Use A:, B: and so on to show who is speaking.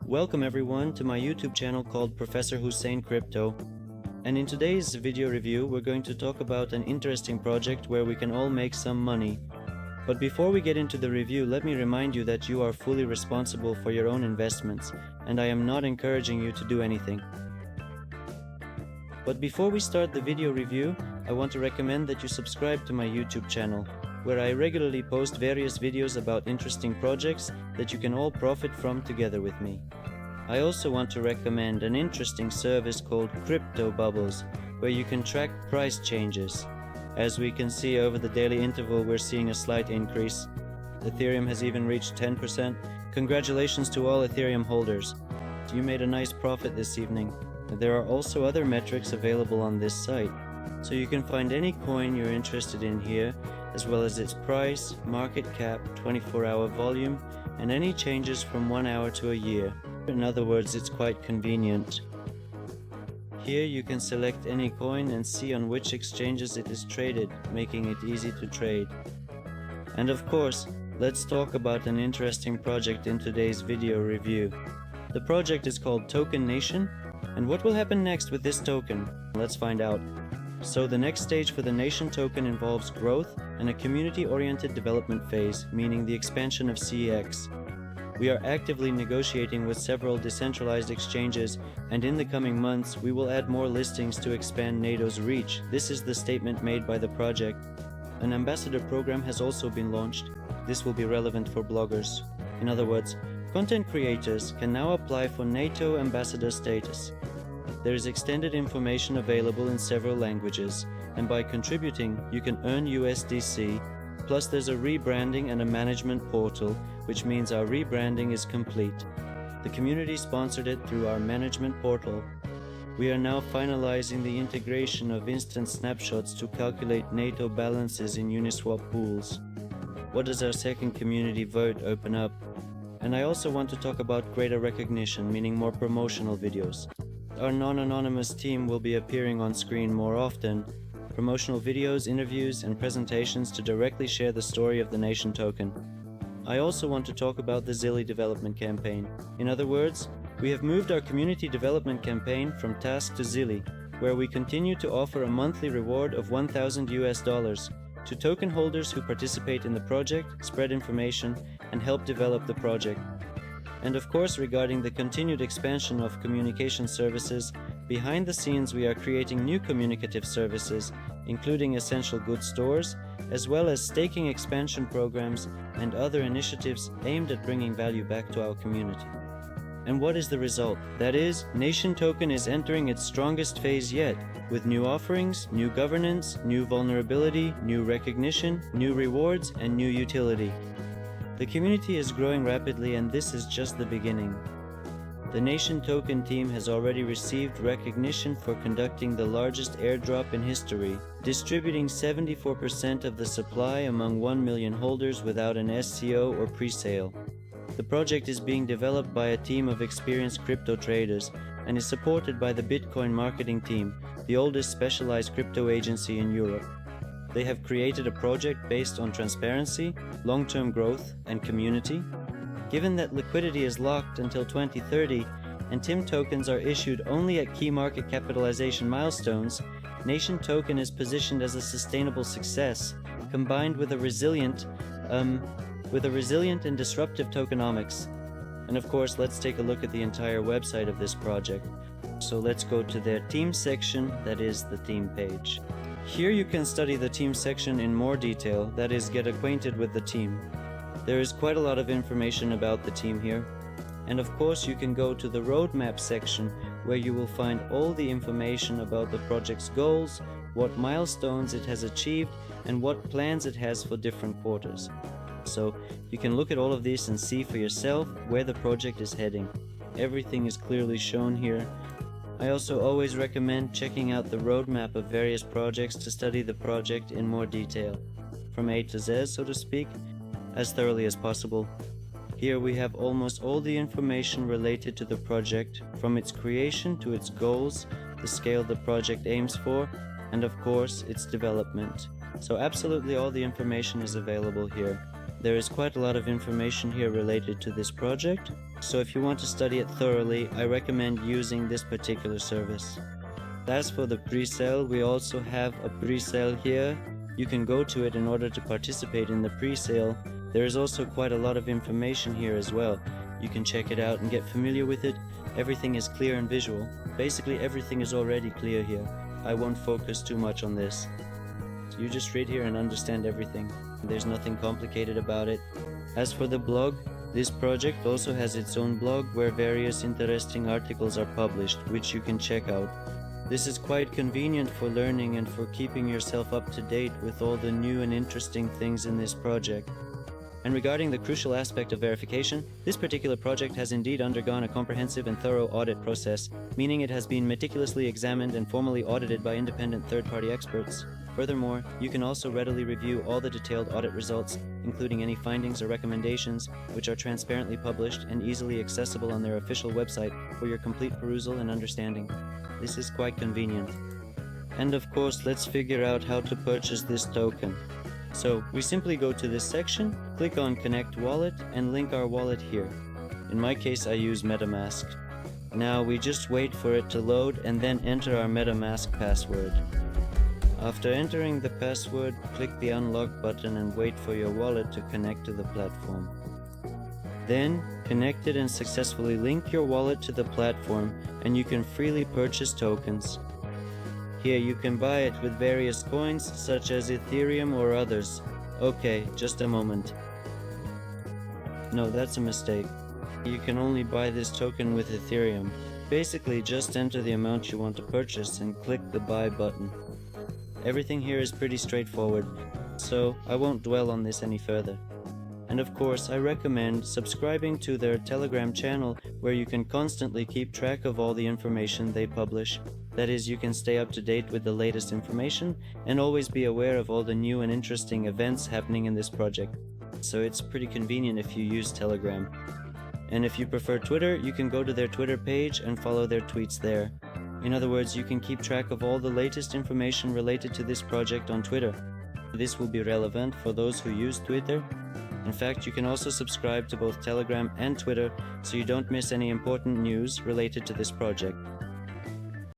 A: Welcome everyone to my YouTube channel called Professor Hussein Crypto. And in today's video review, we're going to talk about an interesting project where we can all make some money. But before we get into the review, let me remind you that you are fully responsible for your own investments, and I am not encouraging you to do anything. But before we start the video review, I want to recommend that you subscribe to my YouTube channel, where I regularly post various videos about interesting projects that you can all profit from together with me. I also want to recommend an interesting service called Crypto Bubbles, where you can track price changes. As we can see over the daily interval, we're seeing a slight increase. Ethereum has even reached 10%. Congratulations to all Ethereum holders. You made a nice profit this evening. There are also other metrics available on this site, so you can find any coin you're interested in here, as well as its price, market cap, 24-hour volume, and any changes from 1 hour to a year. In other words, it's quite convenient. Here you can select any coin and see on which exchanges it is traded, making it easy to trade. And of course, let's talk about an interesting project in today's video review. The project is called Token Nation, and what will happen next with this token? Let's find out. So the next stage for the Nation token involves growth and a community-oriented development phase, meaning the expansion of CEX. We are actively negotiating with several decentralized exchanges, and in the coming months we will add more listings to expand NATO's reach. This is the statement made by the project. An ambassador program has also been launched. This will be relevant for bloggers. In other words, content creators can now apply for NATO ambassador status. There is extended information available in several languages, and by contributing, you can earn USDC. Plus there's a rebranding and a management portal, which means our rebranding is complete. The community sponsored it through our management portal. We are now finalizing the integration of instant snapshots to calculate NATO balances in Uniswap pools. What does our second community vote open up? And I also want to talk about greater recognition, meaning more promotional videos. Our non-anonymous team will be appearing on screen more often. Promotional videos, interviews, and presentations to directly share the story of the Nation token. I also want to talk about the Zilli development campaign. In other words, we have moved our community development campaign from Task to Zilli, where we continue to offer a monthly reward of $1,000 to token holders who participate in the project, spread information, and help develop the project. And of course, regarding the continued expansion of communication services, behind the scenes we are creating new communicative services, including essential goods stores, as well as staking expansion programs and other initiatives aimed at bringing value back to our community. And what is the result? That is, Nation token is entering its strongest phase yet, with new offerings, new governance, new vulnerability, new recognition, new rewards, and new utility. The community is growing rapidly, and this is just the beginning. The Nation token team has already received recognition for conducting the largest airdrop in history, distributing 74% of the supply among 1 million holders without an SCO or pre-sale. The project is being developed by a team of experienced crypto traders and is supported by the Bitcoin marketing team, the oldest specialized crypto agency in Europe. They have created a project based on transparency, long-term growth, and community. Given that liquidity is locked until 2030 and TIM tokens are issued only at key market capitalization milestones, Nation token is positioned as a sustainable success, combined with a resilient and disruptive tokenomics. And of course, let's take a look at the entire website of this project. So let's go to their team section, that is the team page. Here you can study the team section in more detail, that is, get acquainted with the team. There is quite a lot of information about the team here. And of course you can go to the roadmap section, where you will find all the information about the project's goals, what milestones it has achieved, and what plans it has for different quarters. So you can look at all of this and see for yourself where the project is heading. Everything is clearly shown here. I also always recommend checking out the roadmap of various projects to study the project in more detail, from A to Z, so to speak, as thoroughly as possible. Here we have almost all the information related to the project, from its creation to its goals, the scale the project aims for, and of course its development. So absolutely all the information is available here. There is quite a lot of information here related to this project, so if you want to study it thoroughly, I recommend using this particular service. As for the pre-sale, we also have a pre-sale here. You can go to it in order to participate in the pre-sale. There is also quite a lot of information here as well. You can check it out and get familiar with it. Everything is clear and visual. Basically everything is already clear here. I won't focus too much on this. So you just read here and understand everything. There's nothing complicated about it. As for the blog, this project also has its own blog where various interesting articles are published, which you can check out. This is quite convenient for learning and for keeping yourself up to date with all the new and interesting things in this project. And regarding the crucial aspect of verification, this particular project has indeed undergone a comprehensive and thorough audit process, meaning it has been meticulously examined and formally audited by independent third-party experts. Furthermore, you can also readily review all the detailed audit results, including any findings or recommendations, which are transparently published and easily accessible on their official website for your complete perusal and understanding. This is quite convenient. And of course, let's figure out how to purchase this token. So we simply go to this section, click on Connect Wallet, and link our wallet here. In my case, I use MetaMask. Now we just wait for it to load and then enter our MetaMask password. After entering the password, click the Unlock button and wait for your wallet to connect to the platform. Then, connect it and successfully link your wallet to the platform, and you can freely purchase tokens. Here you can buy it with various coins such as Ethereum or others. Okay, just a moment. No, that's a mistake. You can only buy this token with Ethereum. Basically, just enter the amount you want to purchase and click the buy button. Everything here is pretty straightforward, so I won't dwell on this any further. And of course, I recommend subscribing to their Telegram channel where you can constantly keep track of all the information they publish. That is, you can stay up to date with the latest information and always be aware of all the new and interesting events happening in this project. So it's pretty convenient if you use Telegram. And if you prefer Twitter, you can go to their Twitter page and follow their tweets there. In other words, you can keep track of all the latest information related to this project on Twitter. This will be relevant for those who use Twitter. In fact, you can also subscribe to both Telegram and Twitter so you don't miss any important news related to this project.